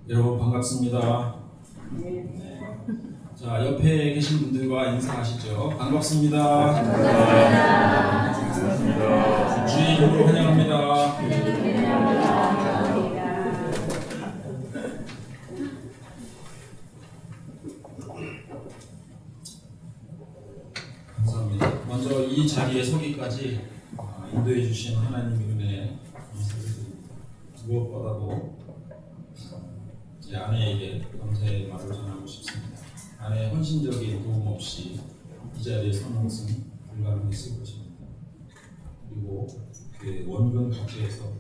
여러분 반갑습니다. 자, 옆에 계신 분들과 인사하시죠. 반갑습니다. 주의 이름으로 환영합니다. 감사합니다. 먼저 이 자리에 서기까지 인도해 주신 하나님의 은혜에 감사드립니다. 무엇보다도 제 아내에게 감사의 말을 전하고 싶습니다. 아내의 헌신적인 도움 없이 이 자리에 서는 것은 불가능했을 것입니다. 그리고 그 원근 각지에서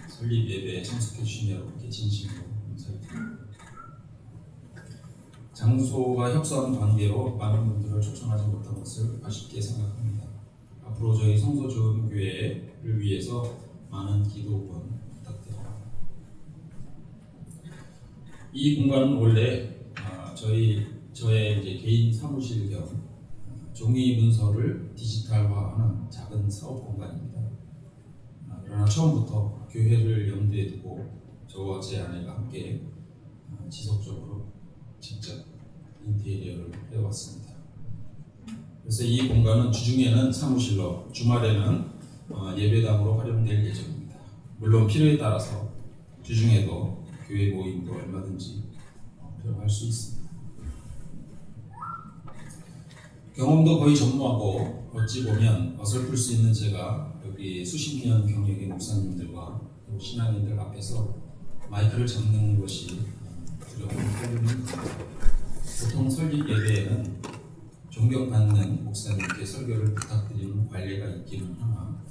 설립 예배에 참석해 주신 여러분께 진심으로 감사드립니다. 장소가 협소한 관계로 많은 분들을 초청하지 못한 것을 아쉽게 생각합니다. 앞으로 저희 성소좋은교회를 위해서 많은 기도원 부탁드립니다. 이 공간은 원래 저의 이제 개인 사무실 겸 종이 문서를 디지털화하는 작은 사업 공간입니다. 그러나 처음부터 교회를 염두에 두고 저와 제 아내가 함께 지속적으로 직접 인테리어를 해왔습니다. 그래서 이 공간은 주중에는 사무실로, 주말에는 예배당으로 활용될 예정입니다. 물론 필요에 따라서 주중에도 교회 모임도 얼마든지 활용할 수 있습니다. 경험도 거의 전무하고 어찌 보면 어설플 수 있는 제가 여기 수십 년 경력의 목사님들과 신앙인들 앞에서 마이크를 잡는 것이 두려운 때문입니다. 보통 설립 예배에는 존경받는 목사님께 설교를 부탁드리는 관례가 있기는 하나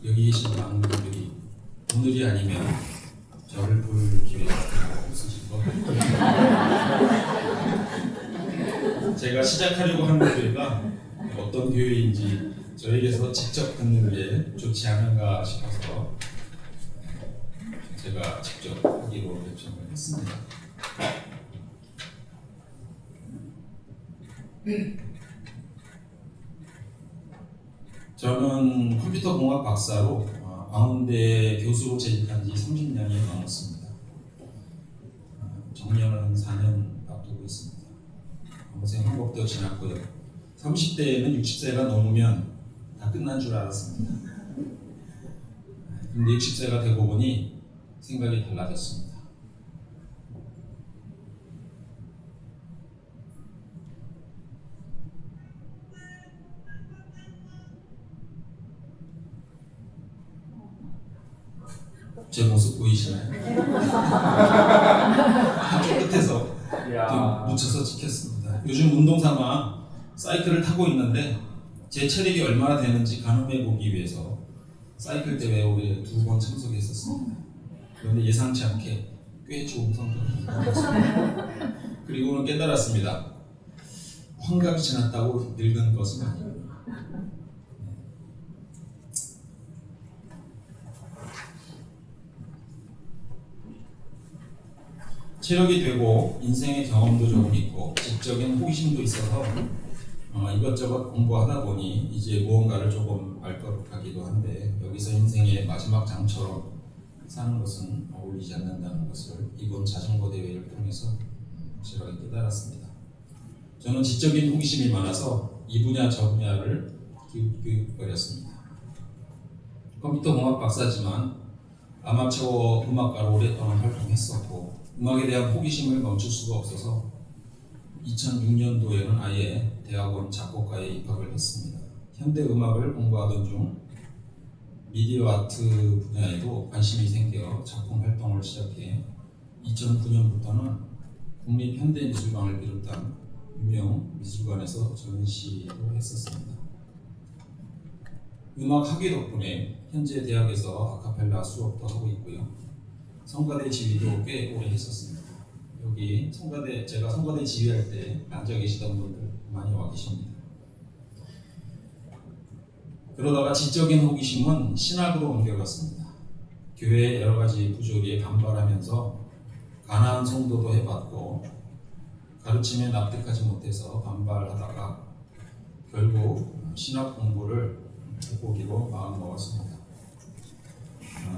여기 계신 많은 분들이 오늘이 아니면 저를 볼 기회가 없으실 것 같아요. 제가 시작하려고 하는 교회가 어떤 교회인지 저에게서 직접 듣는 게 좋지 않은가 싶어서 제가 직접 하기로 결정을 했습니다. 저는 컴퓨터 공학 박사로 광운대 교수로 재직한 지 30년이 넘었습니다. 정년을 한 4년 앞두고 있습니다. 평생 한국도 지났고요. 30대에는 60세가 넘으면 다 끝난 줄 알았습니다. 근데 60세가 되고 보니 생각이 달라졌습니다. 제 모습 보이시나요? 한쪽 끝에서 묻혀서 찍혔습니다. 요즘 운동 삼아 사이클을 타고 있는데 제 체력이 얼마나 되는지 가늠해 보기 위해서 사이클 대회에 올해 2번 참석했었습니다. 그런데 예상치 않게 꽤 좋은 성적을 거뒀습니다. 그리고는 깨달았습니다. 환각이 지났다고 늙은 것은 아니에요. 체력이 되고 인생의 경험도 조금 있고 지적인 호기심도 있어서 이것저것 공부하다 보니 이제 무언가를 조금 발걸하기도 한데 여기서 인생의 마지막 장처럼 사는 것은 어울리지 않는다는 것을 이번 자전거 대회를 통해서 확실하게 깨달았습니다. 저는 지적인 호기심이 많아서 이 분야 저 분야를 기웃기웃거렸습니다. 컴퓨터 공학 박사지만 아마추어 음악가로 오랫동안 활동했었고 음악에 대한 호기심을 멈출 수가 없어서 2006년도에는 아예 대학원 작곡과에 입학을 했습니다. 현대 음악을 공부하던 중 미디어 아트 분야에도 관심이 생겨 작품 활동을 시작해 2009년부터는 국립현대미술관을 비롯한 유명 미술관에서 전시도 했었습니다. 음악 학위 덕분에 현재 대학에서 아카펠라 수업도 하고 있고요. 성가대 지휘도 꽤 오래 했었습니다. 여기 제가 성가대 지휘할 때 앉아 계시던 분들 많이 와 계십니다. 그러다가 지적인 호기심은 신학으로 옮겨갔습니다. 교회의 여러 가지 부조리에 반발하면서 가난한 성도도 해봤고 가르침에 납득하지 못해서 반발하다가 결국 신학 공부를 해보기로 마음먹었습니다.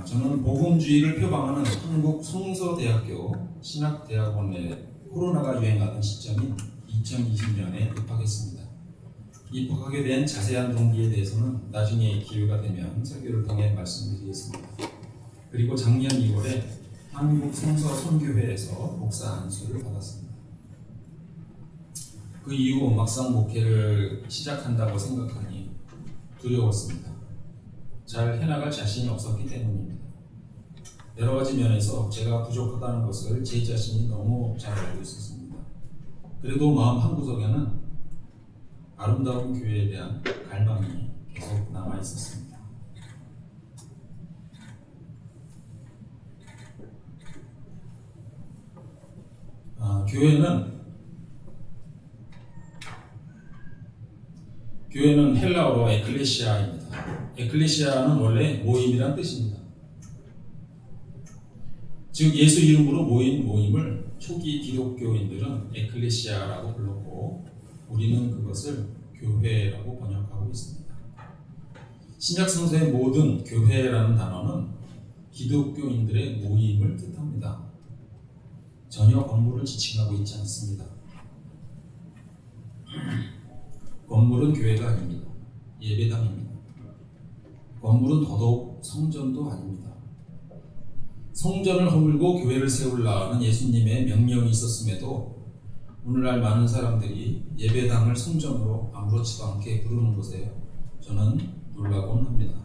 저는 복음주의를 표방하는 한국 성서대학교 신학대학원에 코로나가 유행하던 시점인 2020년에 입학했습니다. 입학하게 된 자세한 동기에 대해서는 나중에 기회가 되면 설교를 통해 말씀드리겠습니다. 그리고 작년 2월에 한국 성서선교회에서 목사 안수를 받았습니다. 그 이후 막상 목회를 시작한다고 생각하니 두려웠습니다. 잘 해나갈 자신이 없었기 때문입니다. 여러 가지 면에서 제가 부족하다는 것을 제 자신이 너무 잘 알고 있었습니다. 그래도 마음 한구석에는 아름다운 교회에 대한 갈망이 계속 남아 있었습니다. 교회는 헬라어로 에클레시아입니다. 에클레시아는 원래 모임이란 뜻입니다. 즉 예수 이름으로 모인 모임을 초기 기독교인들은 에클레시아라고 불렀고 우리는 그것을 교회라고 번역하고 있습니다. 신약 성서의 모든 교회라는 단어는 기독교인들의 모임을 뜻합니다. 전혀 건물을 지칭하고 있지 않습니다. 건물은 교회가 아닙니다. 예배당입니다. 건물은 더더욱 성전도 아닙니다. 성전을 허물고 교회를 세우라는 예수님의 명령이 있었음에도 오늘날 많은 사람들이 예배당을 성전으로 아무렇지도 않게 부르는 것에 저는 놀라곤 합니다.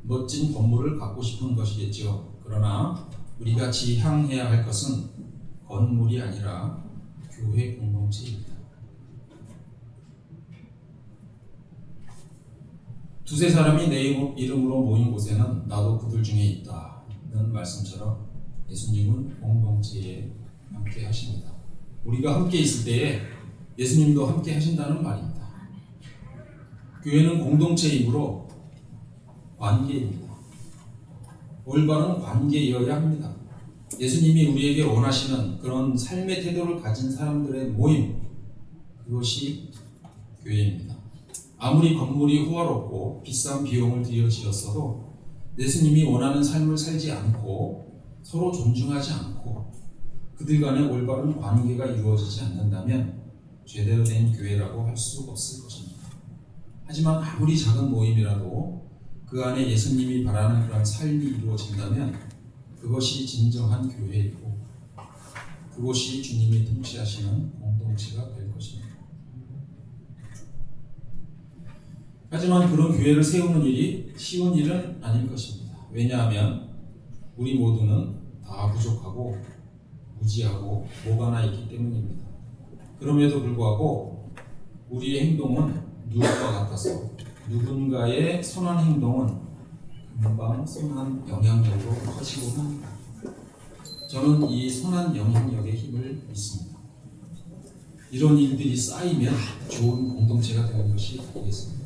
멋진 건물을 갖고 싶은 것이겠죠. 그러나 우리가 지향해야 할 것은 건물이 아니라 교회 공동체입니다. 두세 사람이 내 이름으로 모인 곳에는 나도 그들 중에 있다는 말씀처럼 예수님은 공동체에 함께 하십니다. 우리가 함께 있을 때에 예수님도 함께 하신다는 말입니다. 교회는 공동체이므로 관계입니다. 올바른 관계여야 합니다. 예수님이 우리에게 원하시는 그런 삶의 태도를 가진 사람들의 모임, 그것이 교회입니다. 아무리 건물이 호화롭고 비싼 비용을 들여 지었어도 예수님이 원하는 삶을 살지 않고 서로 존중하지 않고 그들 간의 올바른 관계가 이루어지지 않는다면 제대로 된 교회라고 할 수 없을 것입니다. 하지만 아무리 작은 모임이라도 그 안에 예수님이 바라는 그런 삶이 이루어진다면 그것이 진정한 교회이고 그것이 주님이 통치하시는 공동체가 될 것입니다. 하지만 그런 교회를 세우는 일이 쉬운 일은 아닐 것입니다. 왜냐하면 우리 모두는 다 부족하고 무지하고 모가나 있기 때문입니다. 그럼에도 불구하고 우리의 행동은 누구와 같아서 누군가의 선한 행동은 금방 선한 영향력으로 커지곤 합니다. 저는 이 선한 영향력의 힘을 믿습니다. 이런 일들이 쌓이면 좋은 공동체가 되는 것이 되겠습니다.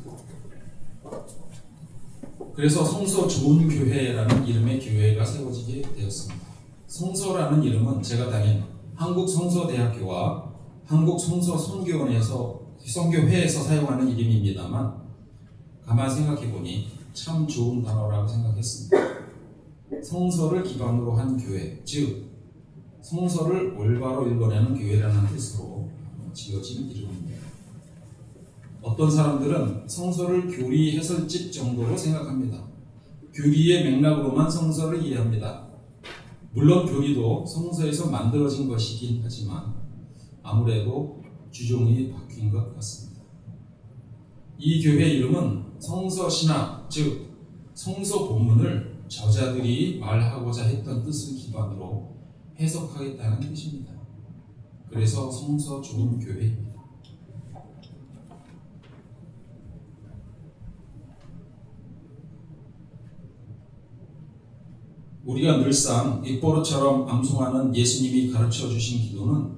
그래서 성서 좋은 교회라는 이름의 교회가 세워지게 되었습니다. 성서라는 이름은 제가 다닌 한국성서대학교와 한국성서선교회에서 사용하는 이름입니다만 가만 생각해보니 참 좋은 단어라고 생각했습니다. 성서를 기반으로 한 교회, 즉 성서를 올바로 읽어내는 교회라는 뜻으로 지어진 이름입니다. 어떤 사람들은 성서를 교리 해설집 정도로 생각합니다. 교리의 맥락으로만 성서를 이해합니다. 물론 교리도 성서에서 만들어진 것이긴 하지만 아무래도 주종이 바뀐 것 같습니다. 이 교회 이름은 성서신학, 즉 성서 본문을 저자들이 말하고자 했던 뜻을 기반으로 해석하겠다는 뜻입니다. 그래서 성서 좋은 교회입니다. 우리가 늘상 입버릇처럼 암송하는 예수님이 가르쳐 주신 기도는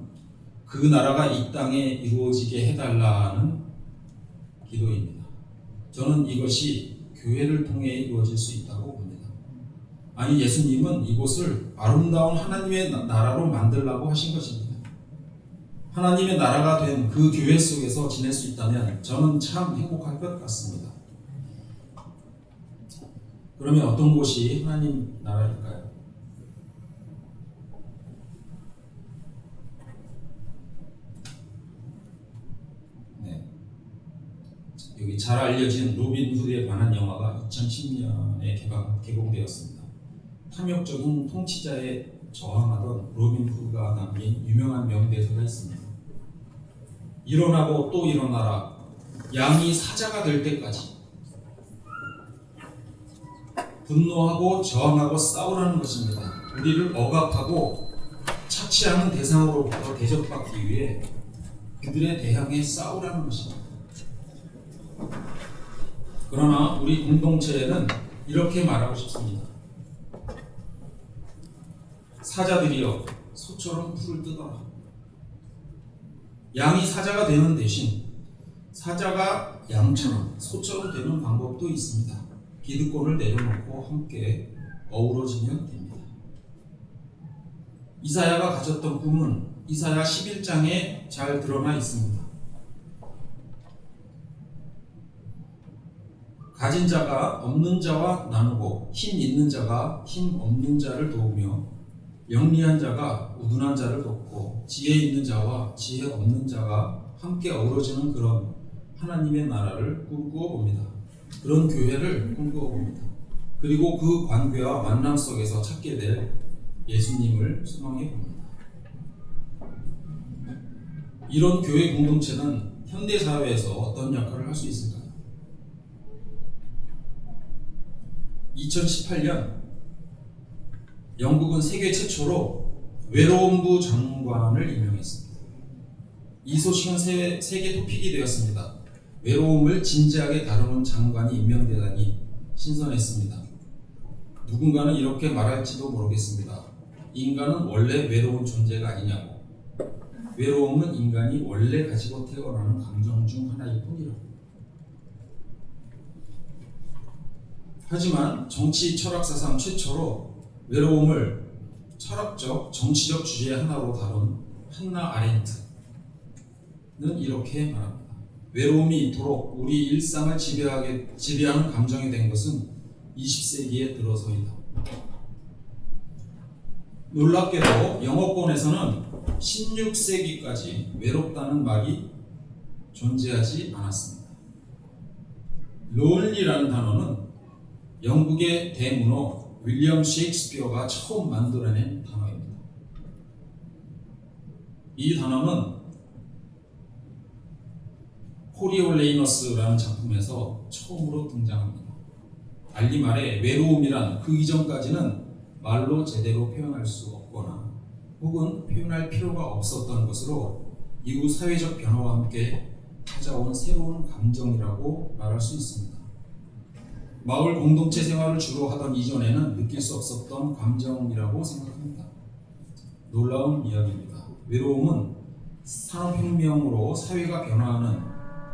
그 나라가 이 땅에 이루어지게 해달라는 기도입니다. 저는 이것이 교회를 통해 이루어질 수 있다고 봅니다. 아니, 예수님은 이곳을 아름다운 하나님의 나라로 만들라고 하신 것입니다. 하나님의 나라가 된 그 교회 속에서 지낼 수 있다면 저는 참 행복할 것 같습니다. 그러면 어떤 곳이 하나님 나라일까요? 네. 여기 잘 알려진 로빈 후드에 관한 영화가 2010년에 개봉되었습니다. 탐욕적인 통치자에 저항하던 로빈 후드가 남긴 유명한 명대사가 있습니다. 일어나고 또 일어나라. 양이 사자가 될 때까지. 분노하고 저항하고 싸우라는 것입니다. 우리를 억압하고 착취하는 대상으로부터 대접받기 위해 그들에 대항해 싸우라는 것입니다. 그러나 우리 공동체에는 이렇게 말하고 싶습니다. 사자들이여 소처럼 풀을 뜯어라. 양이 사자가 되는 대신 사자가 양처럼 소처럼 되는 방법도 있습니다. 기득권을 내려놓고 함께 어우러지면 됩니다. 이사야가 가졌던 꿈은 이사야 11장에 잘 드러나 있습니다. 가진 자가 없는 자와 나누고 힘 있는 자가 힘 없는 자를 도우며 영리한 자가 우둔한 자를 돕고 지혜 있는 자와 지혜 없는 자가 함께 어우러지는 그런 하나님의 나라를 꿈꾸어 봅니다. 그런 교회를 꿈꾸어 봅니다. 그리고 그 관계와 만남 속에서 찾게 될 예수님을 소망해 봅니다. 이런 교회 공동체는 현대 사회에서 어떤 역할을 할 수 있을까요? 2018년 영국은 세계 최초로 외로움부 장관을 임명했습니다. 이 소식은 세계 토픽이 되었습니다. 외로움을 진지하게 다루는 장관이 임명되다니 신선했습니다. 누군가는 이렇게 말할지도 모르겠습니다. 인간은 원래 외로운 존재가 아니냐고. 외로움은 인간이 원래 가지고 태어나는 감정 중 하나일 뿐이라고. 하지만 정치 철학 사상 최초로 외로움을 철학적, 정치적 주제 하나로 다룬 한나 아렌트는 이렇게 말합니다. 외로움이 이토록 우리 일상을 지배하는 감정이 된 것은 20세기에 들어서이다. 놀랍게도 영어권에서는 16세기까지 외롭다는 말이 존재하지 않았습니다. 론리라는 단어는 영국의 대문호 윌리엄 셰익스피어가 처음 만들어낸 단어입니다. 이 단어는 코리올레이너스라는 작품에서 처음으로 등장합니다. 달리 말해 외로움이란 그 이전까지는 말로 제대로 표현할 수 없거나 혹은 표현할 필요가 없었던 것으로 이후 사회적 변화와 함께 찾아온 새로운 감정이라고 말할 수 있습니다. 마을 공동체 생활을 주로 하던 이전에는 느낄 수 없었던 감정이라고 생각합니다. 놀라운 이야기입니다. 외로움은 산업혁명으로 사회가 변화하는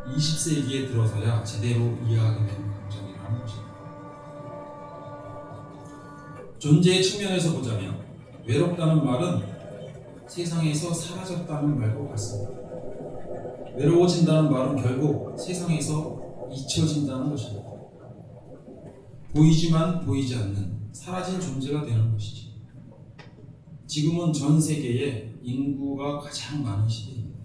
20세기에 들어서야 제대로 이해하게 되는 감정이라는 것입니다. 존재의 측면에서 보자면 외롭다는 말은 세상에서 사라졌다는 말과 같습니다. 외로워진다는 말은 결국 세상에서 잊혀진다는 것입니다. 보이지만 보이지 않는 사라진 존재가 되는 것이죠. 지금은 전 세계에 인구가 가장 많은 시대입니다.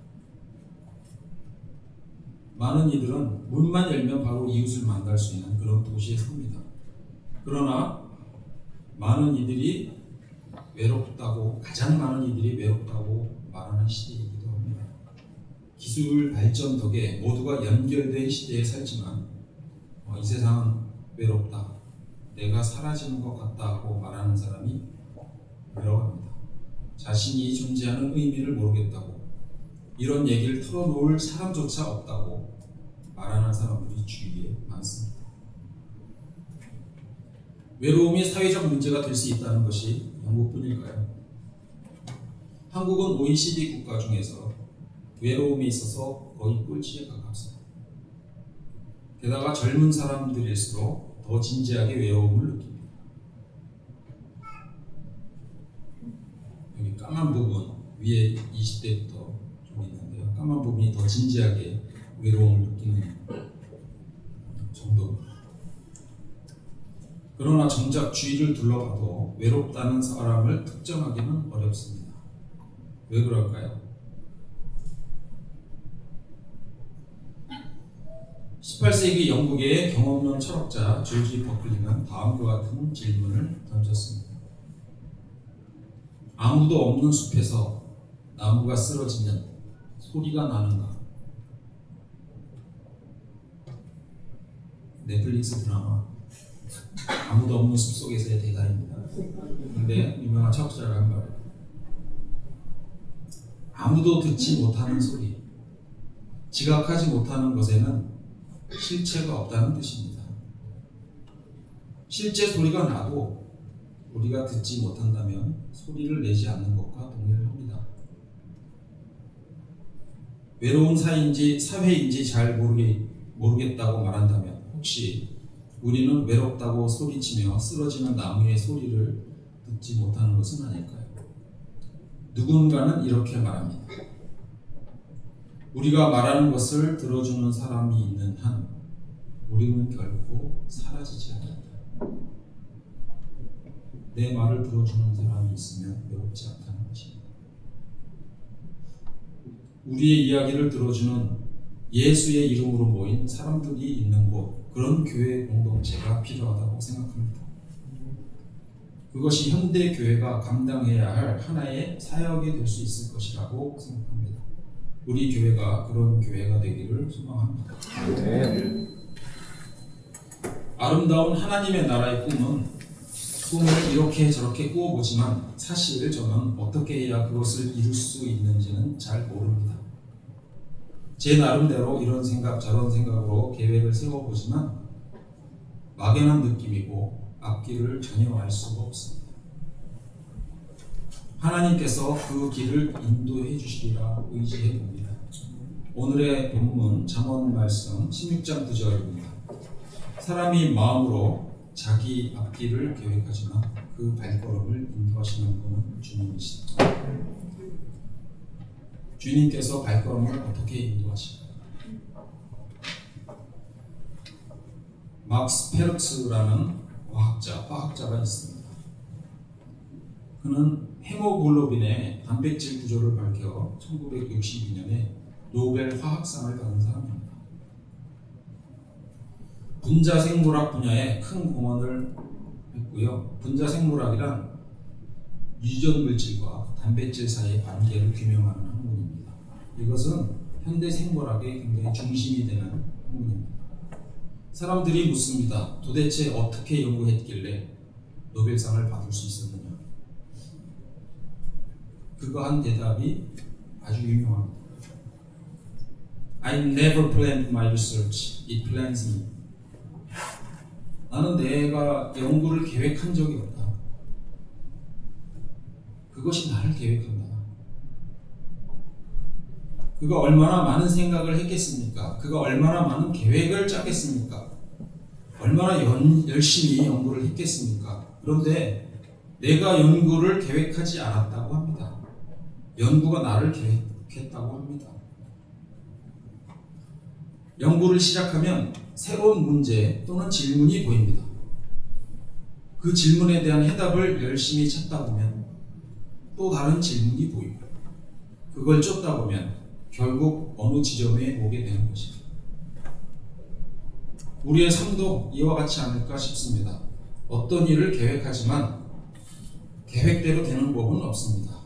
많은 이들은 문만 열면 바로 이웃을 만날 수 있는 그런 도시에 삽니다. 그러나 많은 이들이 외롭다고, 가장 많은 이들이 외롭다고 말하는 시대이기도 합니다. 기술 발전 덕에 모두가 연결된 시대에 살지만 이 세상은 외롭다, 내가 사라지는 것 같다고 말하는 사람이 늘어갑니다. 자신이 존재하는 의미를 모르겠다고, 이런 얘기를 털어놓을 사람조차 없다고 말하는 사람들이 주위에 많습니다. 외로움이 사회적 문제가 될 수 있다는 것이 영국뿐일까요? 한국은 OECD 국가 중에서 외로움에 있어서 거의 꼴찌에 가깝습니다. 게다가 젊은 사람들일수록 더 진지하게 외로움을 느낍니다. 여기 까만 부분 위에 20대부터 좀 있는데요. 까만 부분이 더 진지하게 외로움을 느끼는 정도입니다. 그러나 정작 주위를 둘러봐도 외롭다는 사람을 특정하기는 어렵습니다. 왜 그럴까요? 18세기 영국의 경험론 철학자 조지 버클리는 다음과 같은 질문을 던졌습니다. 아무도 없는 숲에서 나무가 쓰러지면 소리가 나는가? 넷플릭스 드라마 아무도 없는 숲속에서의 대사입니다. 근데 유명한 철학자가 한 말이에요. 아무도 듣지 못하는 소리, 지각하지 못하는 것에는 실체가 없다는 뜻입니다. 실제 소리가 나도 우리가 듣지 못한다면 소리를 내지 않는 것과 동일합니다. 외로운 사회인지 잘 모르겠다고 말한다면 혹시 우리는 외롭다고 소리치며 쓰러지는 나무의 소리를 듣지 못하는 것은 아닐까요? 누군가는 이렇게 말합니다. 우리가 말하는 것을 들어주는 사람이 있는 한 우리는 결코 사라지지 않는다. 내 말을 들어주는 사람이 있으면 외롭지 않다는 것입니다. 우리의 이야기를 들어주는 예수의 이름으로 모인 사람들이 있는 곳, 그런 교회 공동체가 필요하다고 생각합니다. 그것이 현대 교회가 감당해야 할 하나의 사역이 될 수 있을 것이라고 생각합니다. 우리 교회가 그런 교회가 되기를 소망합니다. 네. 아름다운 하나님의 나라의 꿈을 이렇게 저렇게 꾸어보지만 사실 저는 어떻게 해야 그것을 이룰 수 있는지는 잘 모릅니다. 제 나름대로 이런 생각 저런 생각으로 계획을 세워보지만 막연한 느낌이고 앞길을 전혀 알 수가 없습니다. 하나님께서 그 길을 인도해 주시리라 의지해 봅니다. 오늘의 본문 잠언 말씀 16장 9절입니다. 사람이 마음으로 자기 앞길을 계획하지만 그 발걸음을 인도하시는 분은 주님이시다. 주님께서 발걸음을 어떻게 인도하실까요? 막스 페르츠라는 과학자가 있습니다. 그는 헤모글로빈의 단백질 구조를 밝혀 1962년에 노벨 화학상을 받은 사람입니다. 분자생물학 분야에 큰 공헌을 했고요. 분자생물학이란 유전 물질과 단백질 사이의 관계를 규명하는 학문입니다. 이것은 현대 생물학의 굉장히 중심이 되는 학문입니다. 사람들이 묻습니다. 도대체 어떻게 연구했길래 노벨상을 받을 수 있었느냐? 그거 한 대답이 아주 유명합니다. I never planned my research. It plans me. 나는 내가 연구를 계획한 적이 없다. 그것이 나를 계획한다. 그가 얼마나 많은 생각을 했겠습니까? 그가 얼마나 많은 계획을 짰겠습니까? 얼마나 열심히 연구를 했겠습니까? 그런데 내가 연구를 계획하지 않았다고 합니다. 연구가 나를 계획했다고 합니다. 연구를 시작하면 새로운 문제 또는 질문이 보입니다. 그 질문에 대한 해답을 열심히 찾다 보면 또 다른 질문이 보이고 그걸 쫓다 보면 결국 어느 지점에 오게 되는 것입니다. 우리의 삶도 이와 같지 않을까 싶습니다. 어떤 일을 계획하지만 계획대로 되는 법은 없습니다.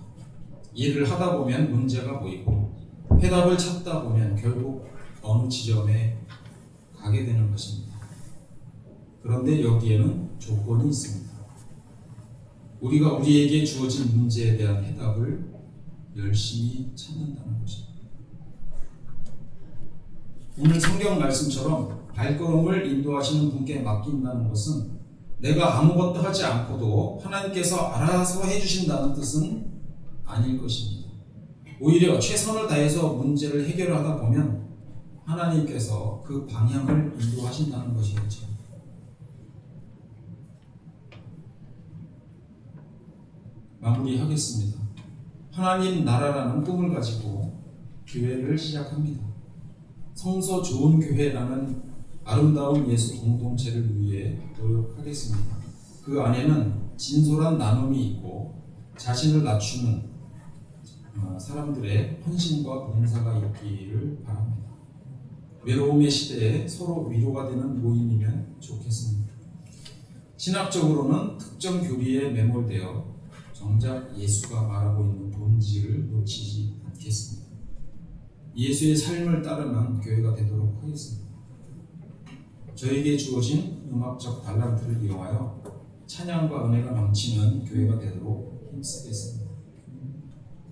일을 하다 보면 문제가 보이고 해답을 찾다 보면 결국 어느 지점에 가게 되는 것입니다. 그런데 여기에는 조건이 있습니다. 우리가 우리에게 주어진 문제에 대한 해답을 열심히 찾는다는 것입니다. 오늘 성경 말씀처럼 발걸음을 인도하시는 분께 맡긴다는 것은 내가 아무것도 하지 않고도 하나님께서 알아서 해주신다는 뜻은 아닐 것입니다. 오히려 최선을 다해서 문제를 해결하다 보면 하나님께서 그 방향을 인도하신다는 것이겠죠. 마무리하겠습니다. 하나님 나라라는 꿈을 가지고 교회를 시작합니다. 성서 좋은 교회라는 아름다운 예수 공동체를 위해 노력하겠습니다. 그 안에는 진솔한 나눔이 있고 자신을 낮추는 사람들의 헌신과 봉사가 있기를 바랍니다. 외로움의 시대에 서로 위로가 되는 모임이면 좋겠습니다. 신학적으로는 특정 교리에 매몰되어 정작 예수가 말하고 있는 본질을 놓치지 않겠습니다. 예수의 삶을 따르는 교회가 되도록 하겠습니다. 저에게 주어진 음악적 달란트를 이용하여 찬양과 은혜가 넘치는 교회가 되도록 힘쓰겠습니다.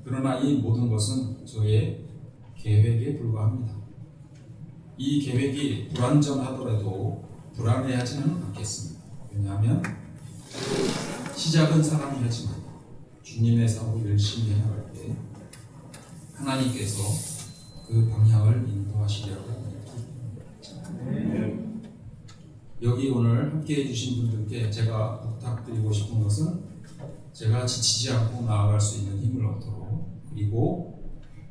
그러나 이 모든 것은 저의 계획에 불과합니다. 이 계획이 불완전하더라도 불안해하지는 않겠습니다. 왜냐하면 시작은 사람이 하지만 주님의 사업을 열심히 해나갈 때 하나님께서 그 방향을 인도하시려고 합니다. 여기 오늘 함께해 주신 분들께 제가 부탁드리고 싶은 것은 제가 지치지 않고 나아갈 수 있는 힘을 얻도록, 그리고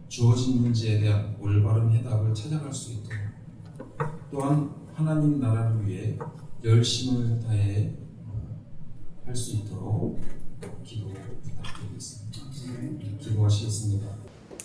주어진 문제에 대한 올바른 해답을 찾아갈 수 있도록, 또한 하나님 나라를 위해 열심을 다해 할 수 있도록 기도 부탁드리겠습니다. 기도하시겠습니다.